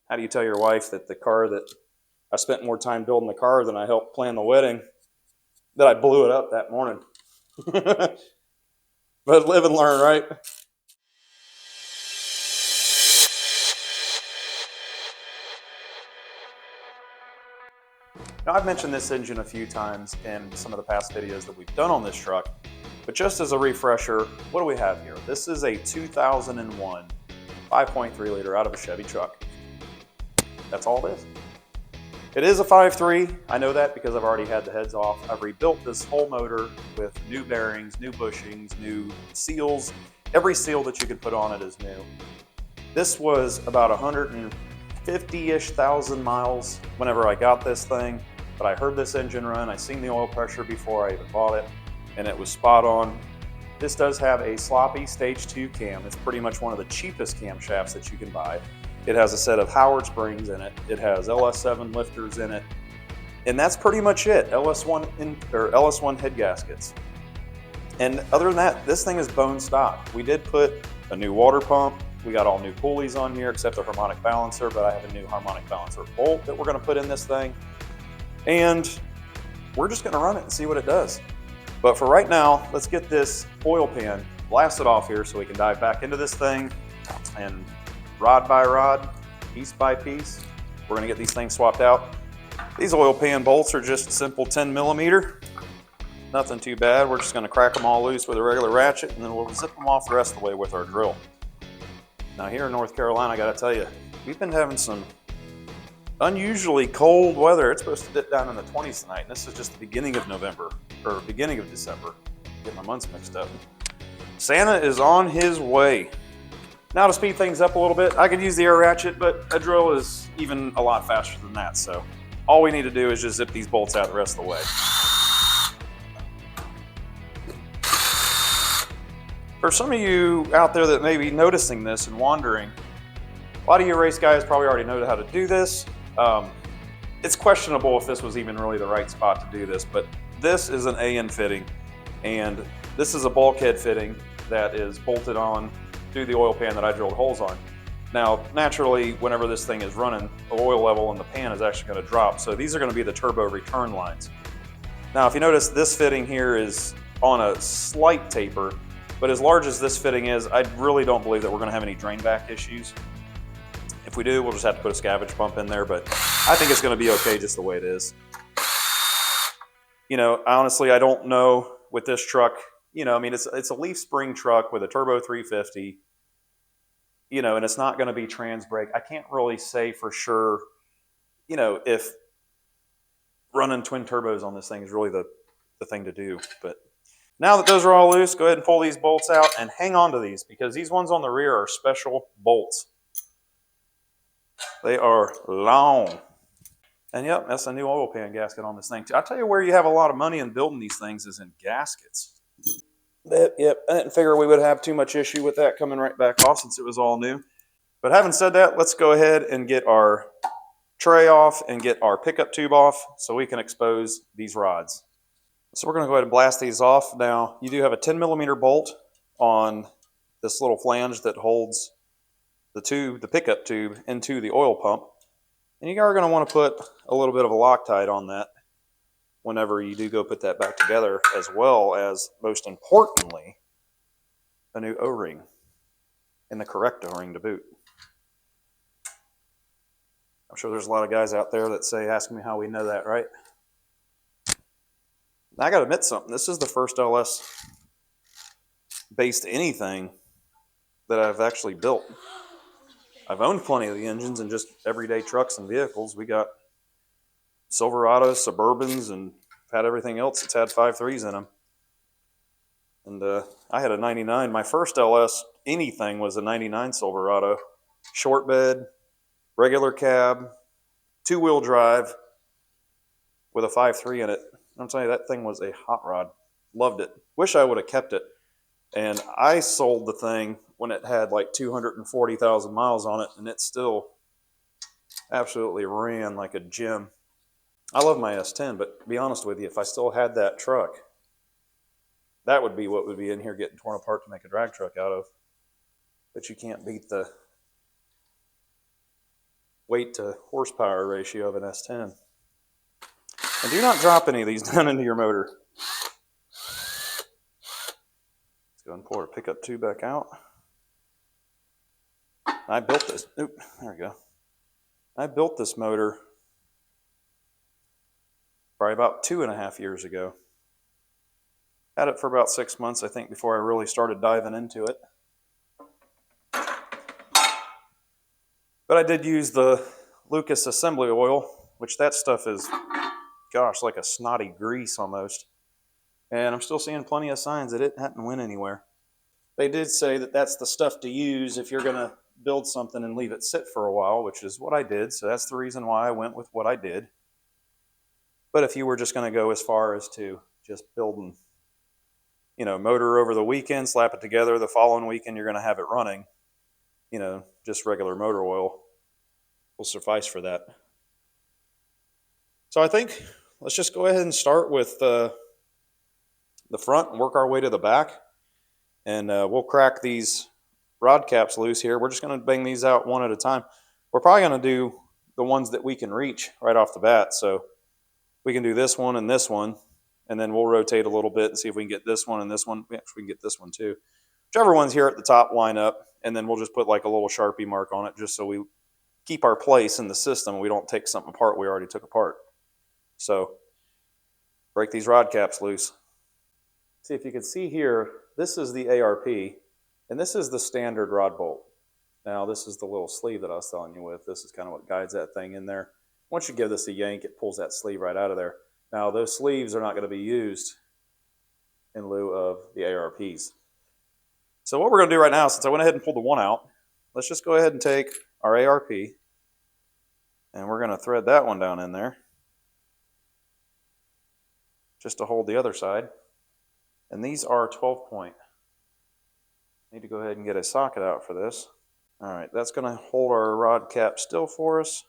How do you tell your wife that the car that I spent more time building the car than I helped plan the wedding, that I blew it up that morning? But live and learn, right? Now, I've mentioned this engine a few times in some of the past videos that we've done on this truck, but just as a refresher, what do we have here? This is a 2001 5.3 liter out of a Chevy truck. That's all it is. It is a 5.3. I know that because I've already had the heads off. I've rebuilt this whole motor with new bearings, new bushings, new seals. Every seal that you could put on it is new. This was about 150-ish thousand miles whenever I got this thing, but I heard this engine run. I seen the oil pressure before I even bought it, and it was spot on. This does have a sloppy stage 2 cam. It's pretty much one of the cheapest camshafts that you can buy. It has a set of Howard springs in it. It has LS7 lifters in it, and that's pretty much it. LS1 head gaskets. And other than that, this thing is bone stock. We did put a new water pump. We got all new pulleys on here except the harmonic balancer, but I have a new harmonic balancer bolt that we're going to put in this thing. And we're just going to run it and see what it does. But for right now, let's get this oil pan blasted off here so we can dive back into this thing and rod by rod, piece by piece, we're going to get these things swapped out. These oil pan bolts are just simple 10 millimeter. Nothing too bad. We're just going to crack them all loose with a regular ratchet, and then we'll zip them off the rest of the way with our drill. Now here in North Carolina, I got to tell you, we've been having some unusually cold weather. It's supposed to dip down in the 20s tonight, and this is just the beginning of November, or beginning of December. Get my months mixed up. Santa is on his way. Now to speed things up a little bit, I could use the air ratchet, but a drill is even a lot faster than that. So all we need to do is just zip these bolts out the rest of the way. For some of you out there that may be noticing this and wondering, a lot of you race guys probably already know how to do this. It's questionable if this was even really the right spot to do this, but this is an AN fitting, and this is a bulkhead fitting that is bolted on to the oil pan that I drilled holes on. Now, naturally, whenever this thing is running, the oil level in the pan is actually going to drop. So these are going to be the turbo return lines. Now, if you notice, this fitting here is on a slight taper, but as large as this fitting is, I really don't believe that we're going to have any drain back issues. If we do, we'll just have to put a scavenge pump in there, but I think it's going to be okay just the way it is. You know, honestly, I don't know with this truck. You know, I mean, it's a leaf spring truck with a turbo 350. You know, and it's not going to be trans brake. I can't really say for sure, you know, if running twin turbos on this thing is really the thing to do. But now that those are all loose, go ahead and pull these bolts out and hang on to these, because these ones on the rear are special bolts. They are long. And yep, that's a new oil pan gasket on this thing too. I'll tell you where you have a lot of money in building these things is in gaskets. Yep, I didn't figure we would have too much issue with that coming right back off since it was all new. But having said that, let's go ahead and get our tray off and get our pickup tube off so we can expose these rods. So we're going to go ahead and blast these off. Now, you do have a 10 millimeter bolt on this little flange that holds the tube, the pickup tube, into the oil pump. And you are going to want to put a little bit of a Loctite on that whenever you do go put that back together, as well as, most importantly, a new O-ring, and the correct O-ring to boot. I'm sure there's a lot of guys out there that say, ask me how we know that, right? I got to admit something. This is the first LS-based anything that I've actually built. I've owned plenty of the engines in just everyday trucks and vehicles. We got Silverados, Suburbans, and had everything else that's had 5.3s in them. And I had a 99. My first LS anything was a 99 Silverado. Short bed, regular cab, two-wheel drive with a 5.3 in it. I'm telling you, that thing was a hot rod. Loved it. Wish I would have kept it. And I sold the thing when it had like 240,000 miles on it, and it still absolutely ran like a gem. I love my S-10, but to be honest with you, if I still had that truck, that would be what would be in here getting torn apart to make a drag truck out of. But you can't beat the weight to horsepower ratio of an S-10. And do not drop any of these down into your motor. Let's go and pull our pickup tube back out. I built this. Oop, there we go. I built this motor probably about 2.5 years ago. Had it for about 6 months, I think, before I really started diving into it. But I did use the Lucas assembly oil, which that stuff is, gosh, like a snotty grease almost. And I'm still seeing plenty of signs that it hadn't went anywhere. They did say that that's the stuff to use if you're going to build something and leave it sit for a while, which is what I did. So that's the reason why I went with what I did. But if you were just going to go as far as to just building, motor over the weekend, slap it together, the following weekend you're going to have it running, just regular motor oil will suffice for that. So I think let's just go ahead and start with the front and work our way to the back. And we'll crack these rod caps loose here. We're just going to bang these out one at a time. We're probably going to do the ones that we can reach right off the bat. So we can do this one, and then we'll rotate a little bit and see if we can get this one and this one. Actually, we can get this one too. Whichever one's here at the top line up, and then we'll just put like a little Sharpie mark on it just so we keep our place in the system and we don't take something apart we already took apart. So break these rod caps loose. See if you can see here, this is the ARP, and this is the standard rod bolt. Now this is the little sleeve that I was telling you with. This is kind of what guides that thing in there. Once you give this a yank, it pulls that sleeve right out of there. Now those sleeves are not going to be used in lieu of the ARPs. So what we're going to do right now, since I went ahead and pulled the one out, let's just go ahead and take our ARP, and we're going to thread that one down in there just to hold the other side. And these are 12 point. Need to go ahead and get a socket out for this. All right, that's going to hold our rod cap still for us.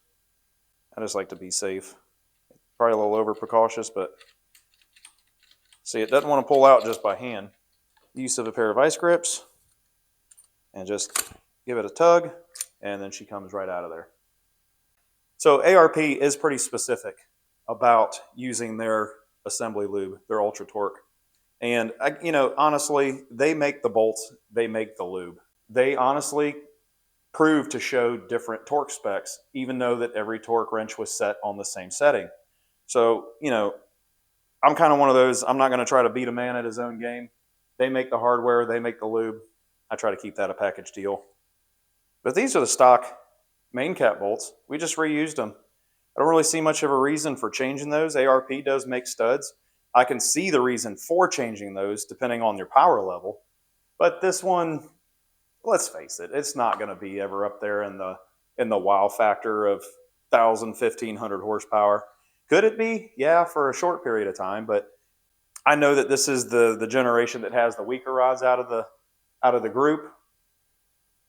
I just like to be safe. Probably a little over precautious, but see, it doesn't want to pull out just by hand. Use of a pair of vice grips, and just give it a tug, and then she comes right out of there. So ARP is pretty specific about using their assembly lube, their Ultra Torque. And, honestly, they make the bolts, they make the lube. They honestly prove to show different torque specs, even though that every torque wrench was set on the same setting. So, I'm kind of one of those, I'm not going to try to beat a man at his own game. They make the hardware, they make the lube. I try to keep that a package deal. But these are the stock main cap bolts. We just reused them. I don't really see much of a reason for changing those. ARP does make studs. I can see the reason for changing those depending on your power level. But this one, let's face it, it's not going to be ever up there in the wow factor of 1,000, 1,500 horsepower. Could it be? Yeah, for a short period of time. But I know that this is the generation that has the weaker rods out of the group.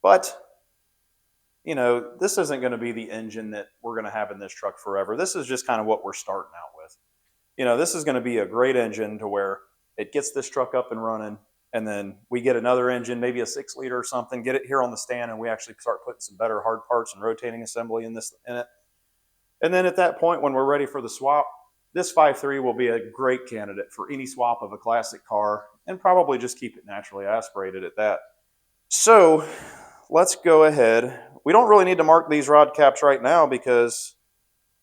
But this isn't going to be the engine that we're going to have in this truck forever. This is just kind of what we're starting out with. This is going to be a great engine to where it gets this truck up and running, and then we get another engine, maybe a 6-liter or something, get it here on the stand, and we actually start putting some better hard parts and rotating assembly in it. And then at that point, when we're ready for the swap, this 5.3 will be a great candidate for any swap of a classic car, and probably just keep it naturally aspirated at that. So let's go ahead. We don't really need to mark these rod caps right now because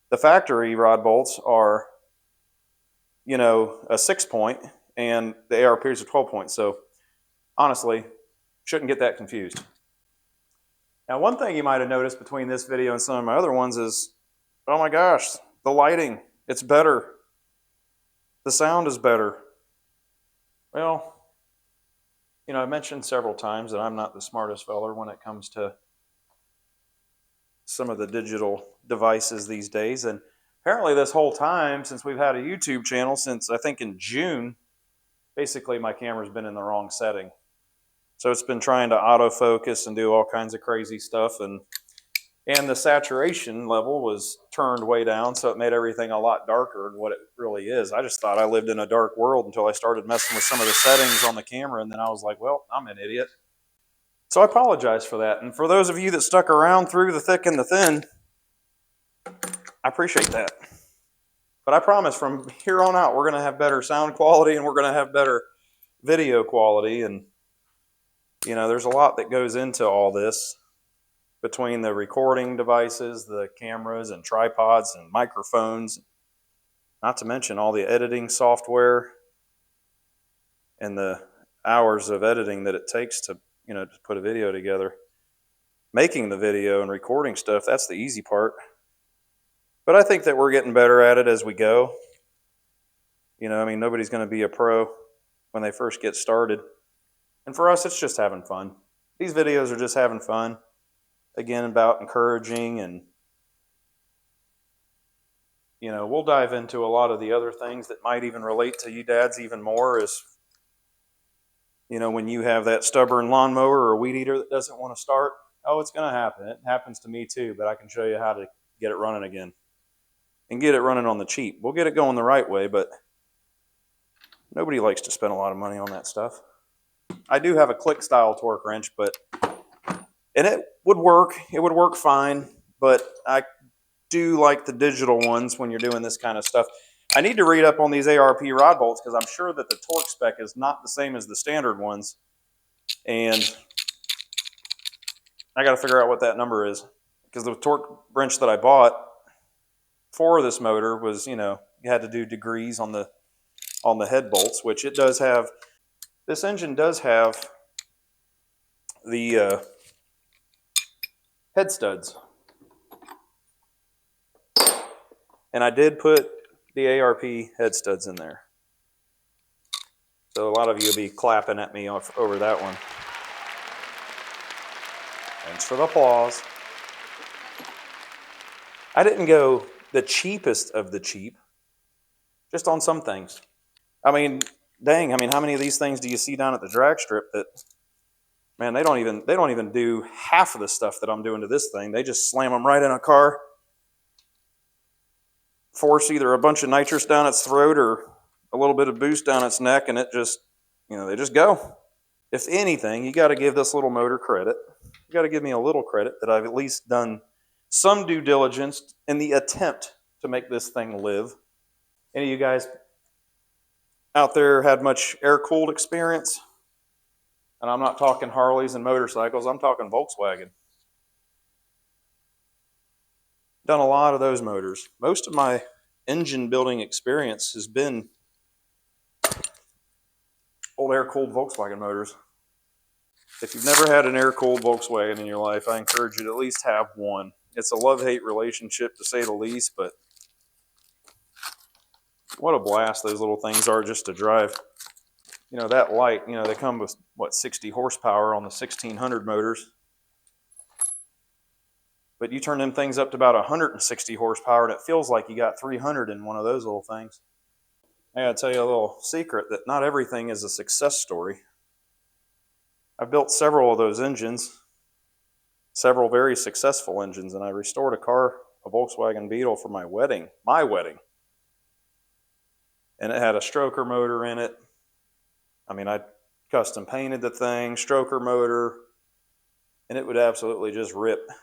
the factory rod bolts are a 6 point, and the ARPs are 12 points. So honestly, shouldn't get that confused. Now, one thing you might have noticed between this video and some of my other ones is, oh my gosh, the lighting, it's better. The sound is better. Well, I mentioned several times that I'm not the smartest feller when it comes to some of the digital devices these days. And apparently this whole time, since we've had a YouTube channel, since I think in June, basically my camera's been in the wrong setting. So it's been trying to autofocus and do all kinds of crazy stuff. And the saturation level was turned way down, so it made everything a lot darker than what it really is. I just thought I lived in a dark world until I started messing with some of the settings on the camera, and then I was like, well, I'm an idiot. So I apologize for that. And for those of you that stuck around through the thick and the thin, I appreciate that. But I promise from here on out, we're going to have better sound quality and we're going to have better video quality. And, you know, there's a lot that goes into all this between the recording devices, the cameras and tripods and microphones, not to mention all the editing software and the hours of editing that it takes to, you know, to put a video together. Making the video and recording stuff, that's the easy part. But I think that we're getting better at it as we go. You know, I mean, nobody's going to be a pro when they first get started. And for us, it's just having fun. These videos are just having fun. Again, about encouraging, and, you know, we'll dive into a lot of the other things that might even relate to you dads even more, as, you know, when you have that stubborn lawnmower or weed eater that doesn't want to start. Oh, it's going to happen. It happens to me too, but I can show you how to get it running again and get it running on the cheap. We'll get it going the right way, but nobody likes to spend a lot of money on that stuff. I do have a click style torque wrench, and it would work. It would work fine, but I do like the digital ones when you're doing this kind of stuff. I need to read up on these ARP rod bolts because I'm sure that the torque spec is not the same as the standard ones. And I got to figure out what that number is, because the torque wrench that I bought for this motor was, you know, you had to do degrees on the head bolts, which it does have. This engine does have the head studs, and I did put the ARP head studs in there. So a lot of you will be clapping at me over that one. Thanks for the applause. I didn't go the cheapest of the cheap, just on some things. I mean, dang, I mean, how many of these things do you see down at the drag strip that, man, they don't even do half of the stuff that I'm doing to this thing. They just slam them right in a car, force either a bunch of nitrous down its throat or a little bit of boost down its neck, and it just, you know, they just go. If anything, you got to give this little motor credit. You got to give me a little credit that I've at least done some due diligence in the attempt to make this thing live. Any of you guys out there had much air-cooled experience? And I'm not talking Harleys and motorcycles, I'm talking Volkswagen. Done a lot of those motors. Most of my engine building experience has been old air-cooled Volkswagen motors. If you've never had an air-cooled Volkswagen in your life, I encourage you to at least have one. It's a love-hate relationship, to say the least, but what a blast those little things are just to drive. You know, that light, you know, they come with, what, 60 horsepower on the 1600 motors. But you turn them things up to about 160 horsepower, and it feels like you got 300 in one of those little things. I gotta tell you a little secret, that not everything is a success story. I've built several of those engines, several very successful engines, and I restored a Volkswagen Beetle for my wedding. And it had a stroker motor in it. I mean, I custom painted the thing, stroker motor, and it would absolutely just rip. If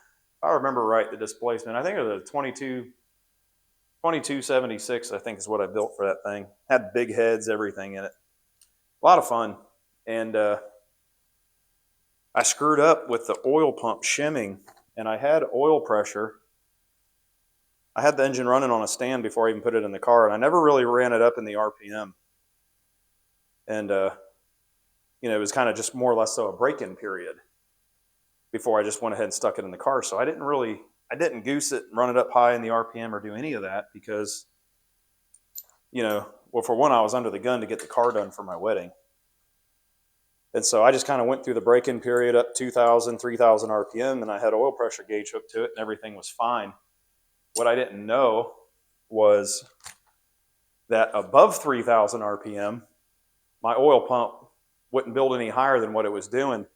I remember right, the displacement, I think it was a 2276, I think is what I built for that thing. Had big heads, everything in it. A lot of fun. And I screwed up with the oil pump shimming, and I had oil pressure. I had the engine running on a stand before I even put it in the car, and I never really ran it up in the RPM. And, you know, it was kind of just more or less so a break-in period before I just went ahead and stuck it in the car. So I didn't goose it and run it up high in the RPM or do any of that because, you know, well, for one, I was under the gun to get the car done for my wedding. And so I just kind of went through the break-in period up 2,000, 3,000 RPM, and I had an oil pressure gauge hooked to it, and everything was fine. What I didn't know was that above 3,000 RPM, my oil pump wouldn't build any higher than what it was doing.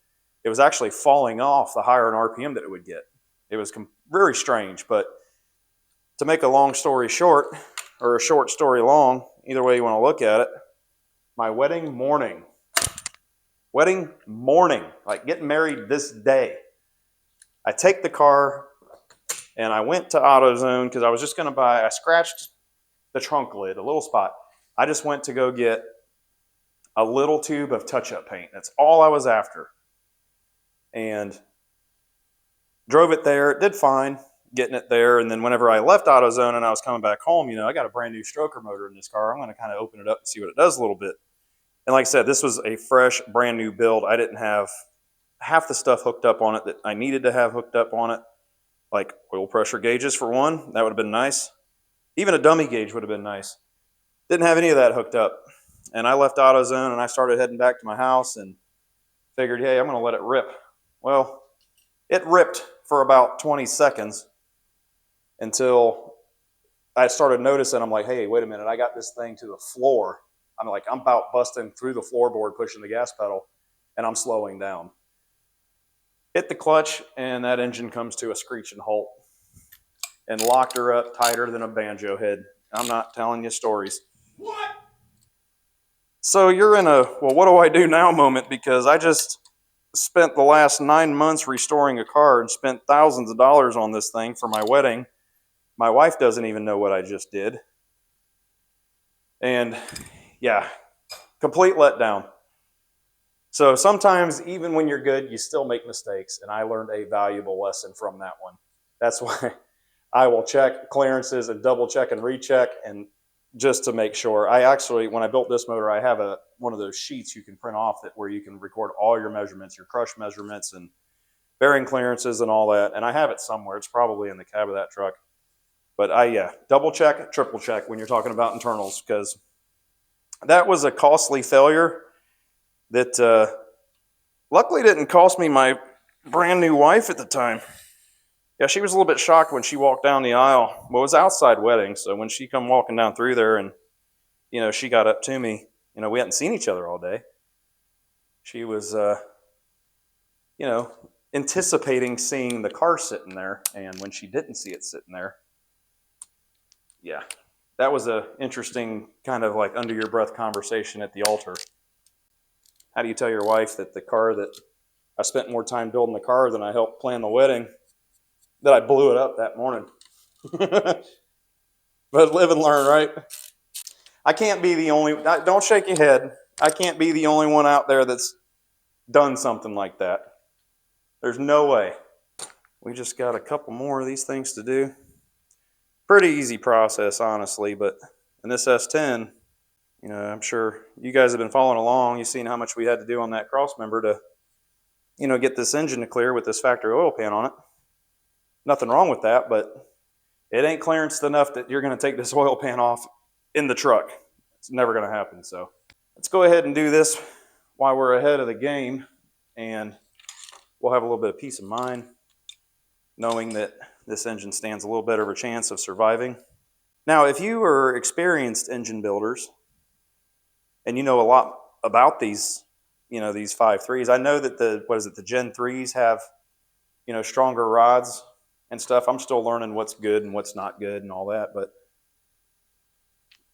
It was actually falling off the higher in RPM that it would get. It was very strange, but to make a long story short, or a short story long, either way you want to look at it, my wedding morning, like getting married this day, I take the car And I went to AutoZone because I was just going to buy, I scratched the trunk lid, a little spot. I just went to go get a little tube of touch-up paint. That's all I was after. And drove it there. It did fine getting it there. And then whenever I left AutoZone and I was coming back home, I got a brand new stroker motor in this car. I'm going to kind of open it up and see what it does a little bit. And like I said, this was a fresh, brand new build. I didn't have half the stuff hooked up on it that I needed to have hooked up on it, like oil pressure gauges for one. That would have been nice. Even a dummy gauge would have been nice. Didn't have any of that hooked up. And I left AutoZone and I started heading back to my house and figured, hey, I'm going to let it rip. Well, it ripped for about 20 seconds until I started noticing, I'm like, hey, wait a minute, I got this thing to the floor. I'm about busting through the floorboard, pushing the gas pedal, and I'm slowing down. Hit the clutch, and that engine comes to a screeching halt and locked her up tighter than a banjo head. I'm not telling you stories. What? So you're in a, well, what do I do now moment, because I just spent the last 9 months restoring a car and spent thousands of dollars on this thing for my wedding. My wife doesn't even know what I just did. And yeah, complete letdown. So sometimes even when you're good, you still make mistakes. And I learned a valuable lesson from that one. That's why I will check clearances and double check and recheck, and just to make sure. I actually, when I built this motor, I have one of those sheets you can print off where you can record all your measurements, your crush measurements and bearing clearances and all that. And I have it somewhere. It's probably in the cab of that truck. But double check, triple check when you're talking about internals, because that was a costly failure that luckily didn't cost me my brand new wife at the time. Yeah, she was a little bit shocked when she walked down the aisle. Well, it was outside wedding, so when she come walking down through there and, she got up to me, we hadn't seen each other all day. She was, anticipating seeing the car sitting there, and when she didn't see it sitting there, yeah, that was a interesting kind of like under your breath conversation at the altar. How do you tell your wife that the car that I spent more time building the car than I helped plan the wedding, that I blew it up that morning? But live and learn, right? I can't be the only, don't shake your head. I can't be the only one out there that's done something like that. There's no way. We just got a couple more of these things to do. Pretty easy process, honestly, but in this S-10, I'm sure you guys have been following along. You've seen how much we had to do on that cross member to, get this engine to clear with this factory oil pan on it. Nothing wrong with that, but it ain't clearanced enough that you're going to take this oil pan off in the truck. It's never going to happen. So let's go ahead and do this while we're ahead of the game, and we'll have a little bit of peace of mind knowing that this engine stands a little better of a chance of surviving. Now, if you are experienced engine builders and you know a lot about these, these 5.3s, I know that the Gen 3s have, stronger rods and stuff. I'm still learning what's good and what's not good and all that, but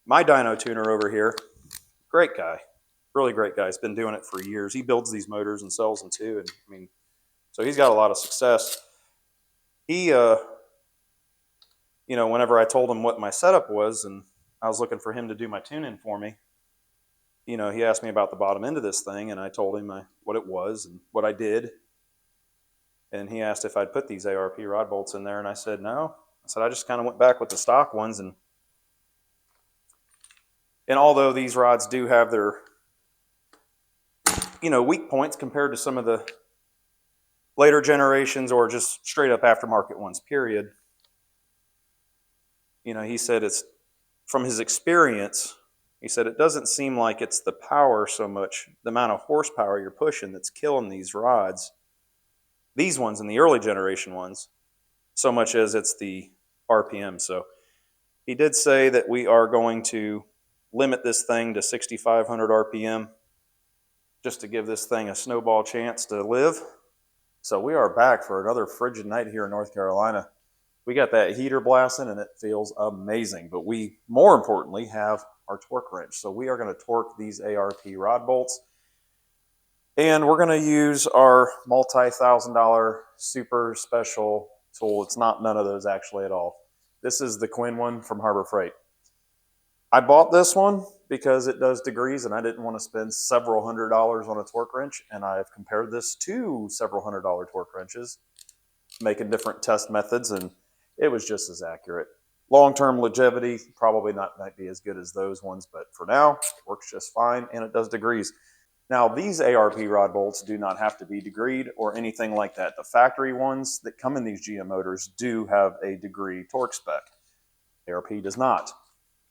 my dyno tuner over here, great guy, really great guy. He's been doing it for years. He builds these motors and sells them too, and so he's got a lot of success. He, whenever I told him what my setup was and I was looking for him to do my tuning for me, he asked me about the bottom end of this thing, and I told him what it was and what I did. And he asked if I'd put these ARP rod bolts in there, and I said no. I said I just kind of went back with the stock ones, and although these rods do have their, weak points compared to some of the later generations or just straight up aftermarket ones, period. He said it's, from his experience, he said it doesn't seem like it's the power so much, the amount of horsepower you're pushing that's killing these rods, these ones and the early generation ones, so much as it's the RPM. So he did say that we are going to limit this thing to 6,500 RPM just to give this thing a snowball chance to live. So we are back for another frigid night here in North Carolina. We got that heater blasting and it feels amazing, but we, more importantly, have our torque wrench. So we are going to torque these ARP rod bolts, and we're going to use our multi-$1,000 super special tool. It's not none of those actually at all. This is the Quinn one from Harbor Freight. I bought this one because it does degrees and I didn't want to spend several $100s on a torque wrench. And I've compared this to several $100 torque wrenches, making different test methods, and it was just as accurate. Long-term longevity, probably not might be as good as those ones, but for now, it works just fine and it does degrees. Now, these ARP rod bolts do not have to be degreed or anything like that. The factory ones that come in these GM motors do have a degree torque spec. ARP does not.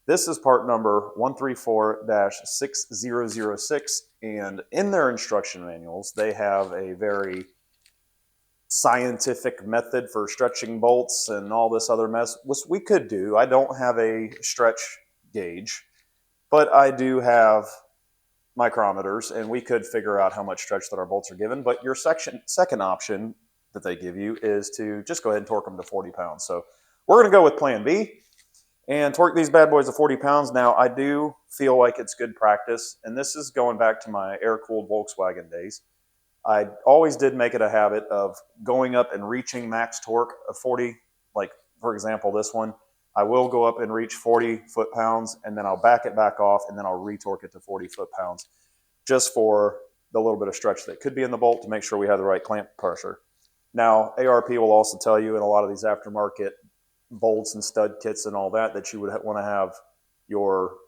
This is part number 134-6006, and in their instruction manuals, they have a very scientific method for stretching bolts and all this other mess, which we could do. I don't have a stretch gauge, but I do have micrometers, and we could figure out how much stretch that our bolts are given. But your second option that they give you is to just go ahead and torque them to 40 pounds. So we're going to go with plan B and torque these bad boys to 40 pounds. Now, I do feel like it's good practice, and this is going back to my air-cooled Volkswagen days. I always did make it a habit of going up and reaching max torque of 40. Like, for example, this one, I will go up and reach 40 foot-pounds, and then I'll back it back off, and then I'll retorque it to 40 foot-pounds just for the little bit of stretch that could be in the bolt to make sure we have the right clamp pressure. Now, ARP will also tell you in a lot of these aftermarket bolts and stud kits and all that you would want to have your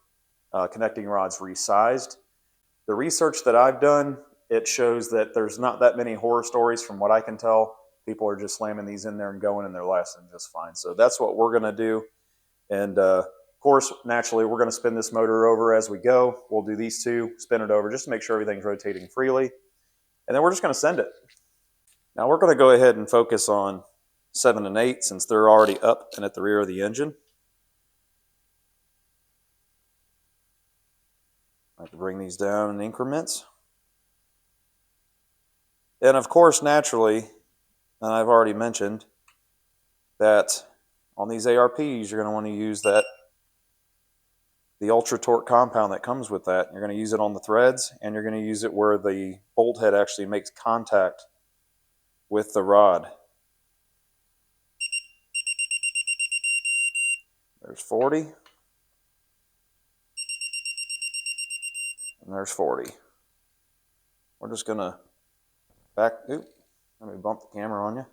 connecting rods resized. The research that I've done, it shows that there's not that many horror stories from what I can tell. People are just slamming these in there and going, and they're lasting just fine. So that's what we're going to do. And of course, naturally, we're going to spin this motor over as we go. We'll do these two, spin it over just to make sure everything's rotating freely. And then we're just going to send it. Now we're going to go ahead and focus on 7 and 8 since they're already up and at the rear of the engine. I have to bring these down in increments. And of course, naturally, and I've already mentioned that on these ARPs, you're going to want to use the ultra torque compound that comes with that. You're going to use it on the threads, and you're going to use it where the bolt head actually makes contact with the rod. There's 40. And there's 40. We're just going to let me bump the camera on you.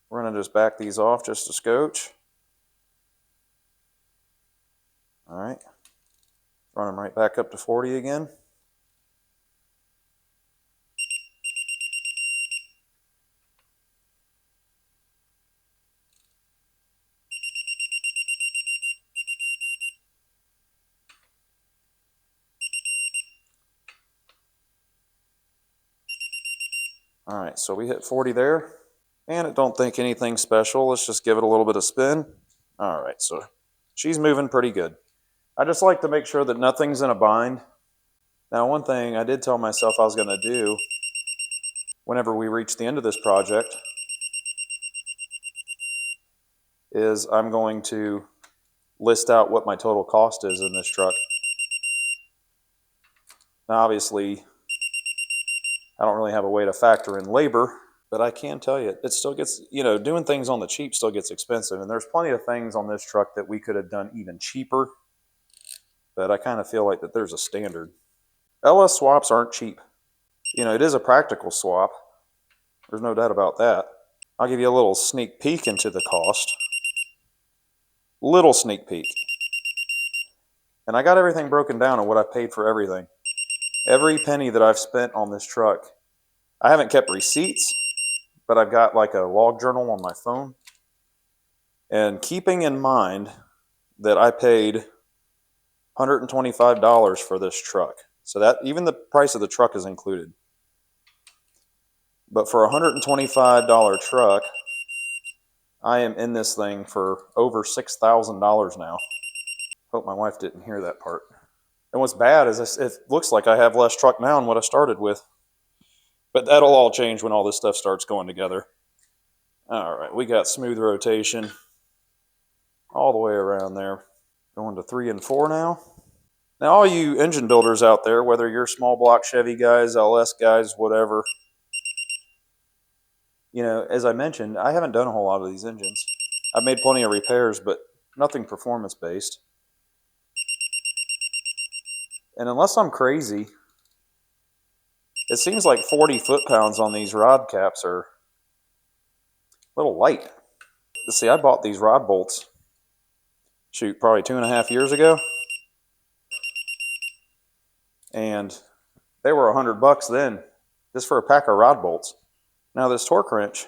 We're going to just back these off just a scotch. All right. Run them right back up to 40 again. All right, so we hit 40 there, and it don't think anything special. Let's just give it a little bit of spin. All right, so she's moving pretty good. I just like to make sure that nothing's in a bind. Now, one thing I did tell myself I was going to do whenever we reach the end of this project is I'm going to list out what my total cost is in this truck. Now, obviously, I don't really have a way to factor in labor, but I can tell you, it still gets, doing things on the cheap still gets expensive. And there's plenty of things on this truck that we could have done even cheaper, but I kind of feel like that there's a standard. LS swaps aren't cheap. It is a practical swap. There's no doubt about that. I'll give you a little sneak peek into the cost. Little sneak peek. And I got everything broken down on what I paid for everything. Every penny that I've spent on this truck. I haven't kept receipts, but I've got like a log journal on my phone. And keeping in mind that I paid $125 for this truck. So that even the price of the truck is included. But for a $125 truck, I am in this thing for over $6,000 now. Hope my wife didn't hear that part. And what's bad is it looks like I have less truck now than what I started with. But that'll all change when all this stuff starts going together. All right, we got smooth rotation all the way around there. Going to 3 and 4 now. Now, all you engine builders out there, whether you're small block Chevy guys, LS guys, whatever, You know, as I mentioned, I haven't done a whole lot of these engines. I've made plenty of repairs, but nothing performance-based. And unless I'm crazy, it seems like 40 foot-pounds on these rod caps are a little light. See, I bought these rod bolts, shoot, probably 2.5 years ago. And they were $100 then, just for a pack of rod bolts. Now this torque wrench,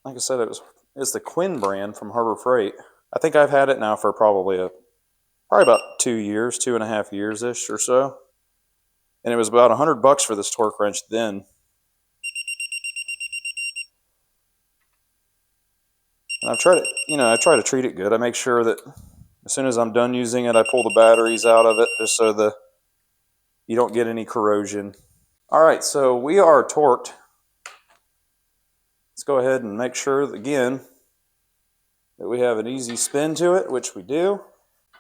like I said, it's the Quinn brand from Harbor Freight. I think I've had it now for probably about 2 years, 2.5 years-ish or so. And it was about $100 for this torque wrench then. And I've tried it, I try to treat it good. I make sure that as soon as I'm done using it, I pull the batteries out of it just so you don't get any corrosion. All right, so we are torqued. Let's go ahead and make sure, again, that we have an easy spin to it, which we do.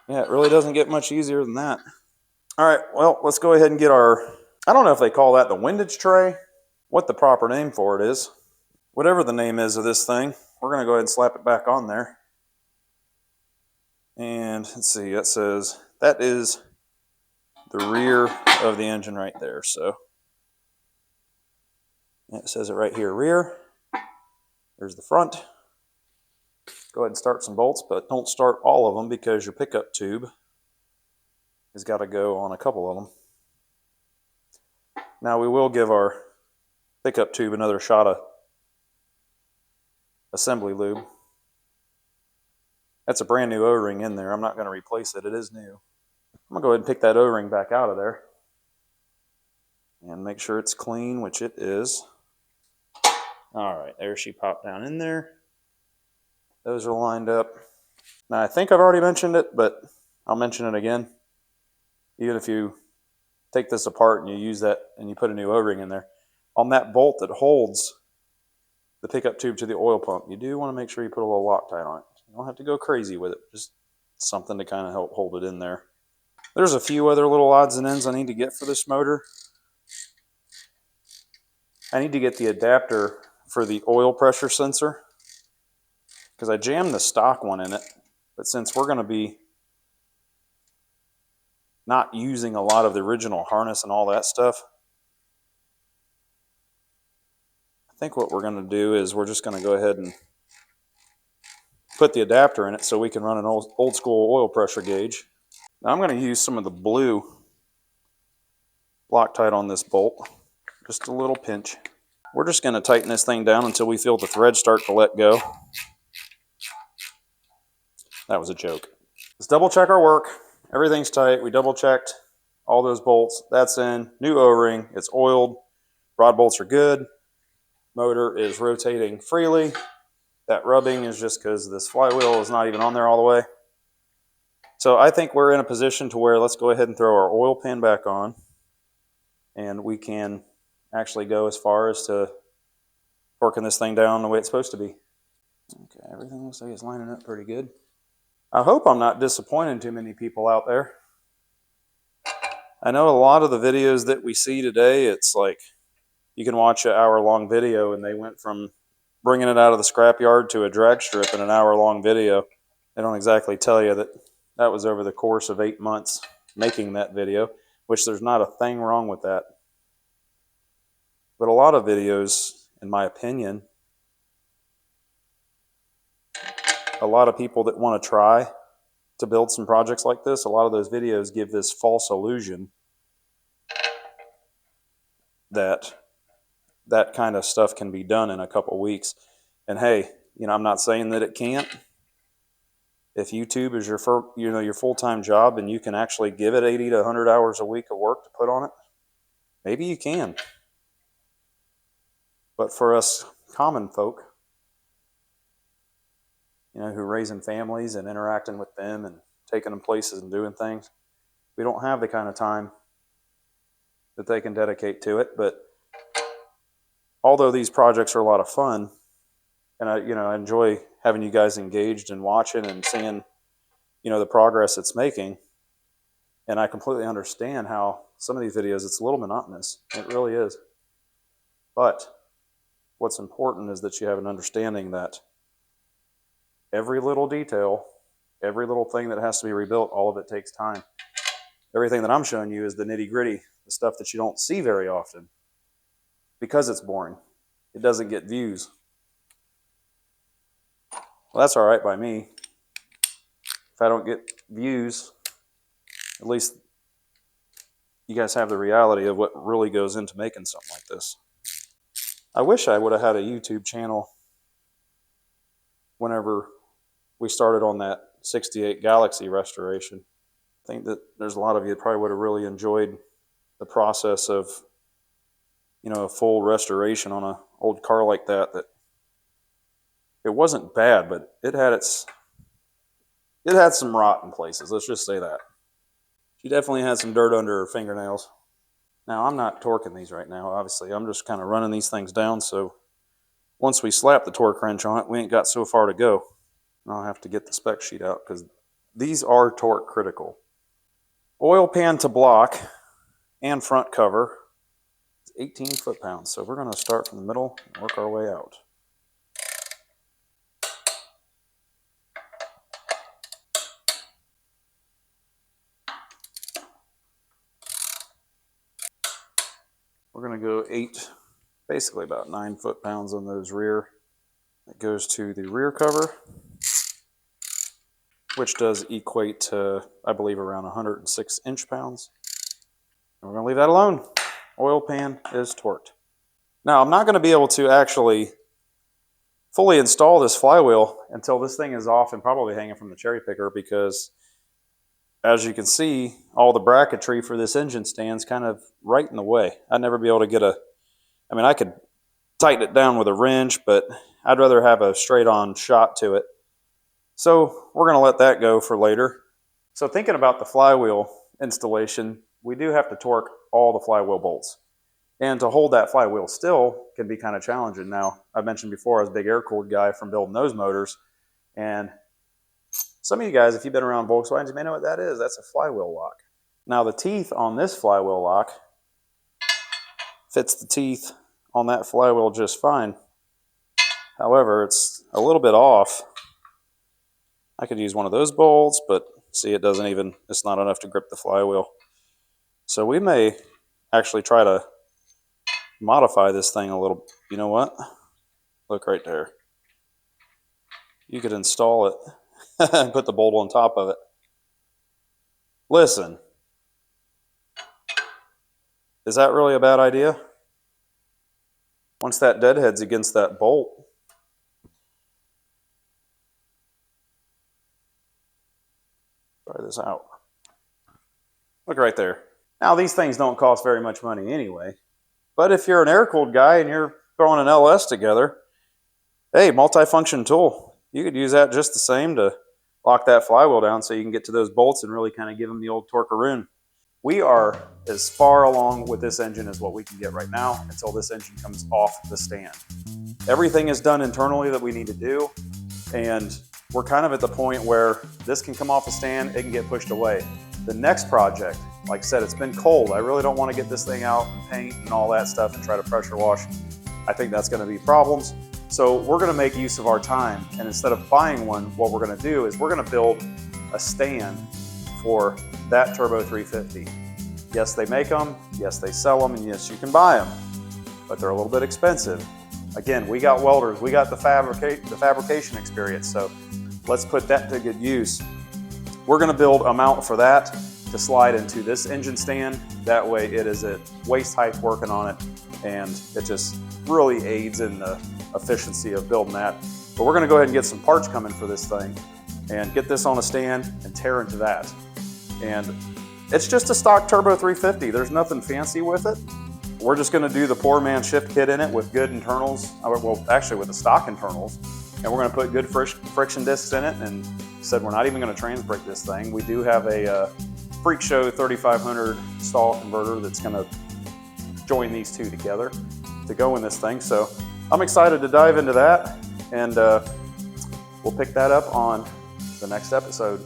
Yeah, it really doesn't get much easier than that. All right, well, let's go ahead and get our, I don't know if they call that the windage tray, what the proper name for it is. Whatever the name is of this thing, we're going to go ahead and slap it back on there. And let's see, that says, that is the rear of the engine right there. So it says it right here, rear. There's the front. Go ahead and start some bolts, but don't start all of them because your pickup tube has got to go on a couple of them. Now we will give our pickup tube another shot of assembly lube. That's a brand new O-ring in there. I'm not going to replace it. It is new. I'm going to go ahead and pick that O-ring back out of there and make sure it's clean, which it is. All right, there she popped down in there. Those are lined up. Now I think I've already mentioned it, but I'll mention it again. Even if you take this apart and you use that and you put a new O-ring in there, on that bolt that holds the pickup tube to the oil pump, you do want to make sure you put a little Loctite on it. You don't have to go crazy with it, just something to kind of help hold it in there. There's a few other little odds and ends I need to get for this motor. I need to get the adapter for the oil pressure sensor because I jammed the stock one in it, but since we're going to be not using a lot of the original harness and all that stuff, I think what we're going to do is we're just going to go ahead and put the adapter in it so we can run an old school oil pressure gauge. Now I'm going to use some of the blue Loctite on this bolt, just a little pinch. We're just going to tighten this thing down until we feel the thread start to let go. That was a joke. Let's double check our work. Everything's tight. We double checked all those bolts. That's in. New O-ring. It's oiled. Rod bolts are good. Motor is rotating freely. That rubbing is just because this flywheel is not even on there all the way. So I think we're in a position to where let's go ahead and throw our oil pan back on, and we can actually go as far as to working this thing down the way it's supposed to be. Okay, everything looks like it's lining up pretty good. I hope I'm not disappointing too many people out there. I know a lot of the videos that we see today, it's like you can watch an hour-long video and they went from bringing it out of the scrapyard to a drag strip in an hour-long video. They don't exactly tell you that that was over the course of 8 months making that video, which there's not a thing wrong with that. But a lot of videos, in my opinion, a lot of people that want to try to build some projects like this, a lot of those videos give this false illusion that that kind of stuff can be done in a couple weeks. And hey, I'm not saying that it can't. If YouTube is your full-time job and you can actually give it 80 to 100 hours a week of work to put on it, maybe you can. But for us common folk, who are raising families and interacting with them and taking them places and doing things, we don't have the kind of time that they can dedicate to it. But although these projects are a lot of fun, and I enjoy having you guys engaged and watching and seeing, the progress it's making. And I completely understand how some of these videos, it's a little monotonous. It really is. But what's important is that you have an understanding that every little detail, every little thing that has to be rebuilt, all of it takes time. Everything that I'm showing you is the nitty-gritty, the stuff that you don't see very often because it's boring. It doesn't get views. Well, that's all right by me. If I don't get views, at least you guys have the reality of what really goes into making something like this. I wish I would have had a YouTube channel whenever we started on that 68 Galaxy restoration. I think that there's a lot of you that probably would have really enjoyed the process of, you know, a full restoration on an old car like that. That it wasn't bad, but it had some rot in places. Let's just say that. She definitely had some dirt under her fingernails. Now, I'm not torquing these right now, obviously. I'm just kind of running these things down, so once we slap the torque wrench on it, we ain't got so far to go. I'll have to get the spec sheet out because these are torque critical. Oil pan to block and front cover is 18 foot-pounds. So we're going to start from the middle and work our way out. We're going to go basically about 9 foot-pounds on those rear. That goes to the rear cover, which does equate to, I believe, around 106 inch-pounds. And we're going to leave that alone. Oil pan is torqued. Now, I'm not going to be able to actually fully install this flywheel until this thing is off and probably hanging from the cherry picker because, as you can see, all the bracketry for this engine stand's kind of right in the way. I'd never be able to get I could tighten it down with a wrench, but I'd rather have a straight-on shot to it. So we're going to let that go for later. So thinking about the flywheel installation, we do have to torque all the flywheel bolts. And to hold that flywheel still can be kind of challenging. Now, I mentioned before I was a big air-cooled guy from building those motors. And some of you guys, if you've been around Volkswagens, you may know what that is. That's a flywheel lock. Now, the teeth on this flywheel lock fits the teeth on that flywheel just fine. However, it's a little bit off. I could use one of those bolts, but see, it's not enough to grip the flywheel. So we may actually try to modify this thing a little. You know what? Look right there. You could install it and put the bolt on top of it. Listen, is that really a bad idea? Once that deadhead's against that bolt, try this out. Look right there. Now, these things don't cost very much money anyway, but if you're an air-cooled guy and you're throwing an LS together, hey, multi-function tool. You could use that just the same to lock that flywheel down so you can get to those bolts and really kind of give them the old torque-a-roon. We are as far along with this engine as what we can get right now until this engine comes off the stand. Everything is done internally that we need to do, and we're kind of at the point where this can come off the stand, it can get pushed away. The next project, like I said, it's been cold. I really don't want to get this thing out and paint and all that stuff and try to pressure wash. I think that's going to be problems. So we're going to make use of our time, and instead of buying one, what we're going to do is we're going to build a stand for that Turbo 350. Yes, they make them, yes, they sell them, and yes, you can buy them, but they're a little bit expensive. Again, we got welders, we got the fabrication experience, so let's put that to good use. We're going to build a mount for that to slide into this engine stand. That way it is at waist height working on it, and it just really aids in the efficiency of building that. But we're going to go ahead and get some parts coming for this thing and get this on a stand and tear into that. And it's just a stock Turbo 350. There's nothing fancy with it. We're just going to do the poor man shift kit in it with good internals, well, actually with the stock internals, and we're going to put good friction discs in it. And said we're not even going to trans brake this thing. We do have a Freak Show 3500 stall converter that's going to join these two together to go in this thing. So I'm excited to dive into that, and we'll pick that up on the next episode.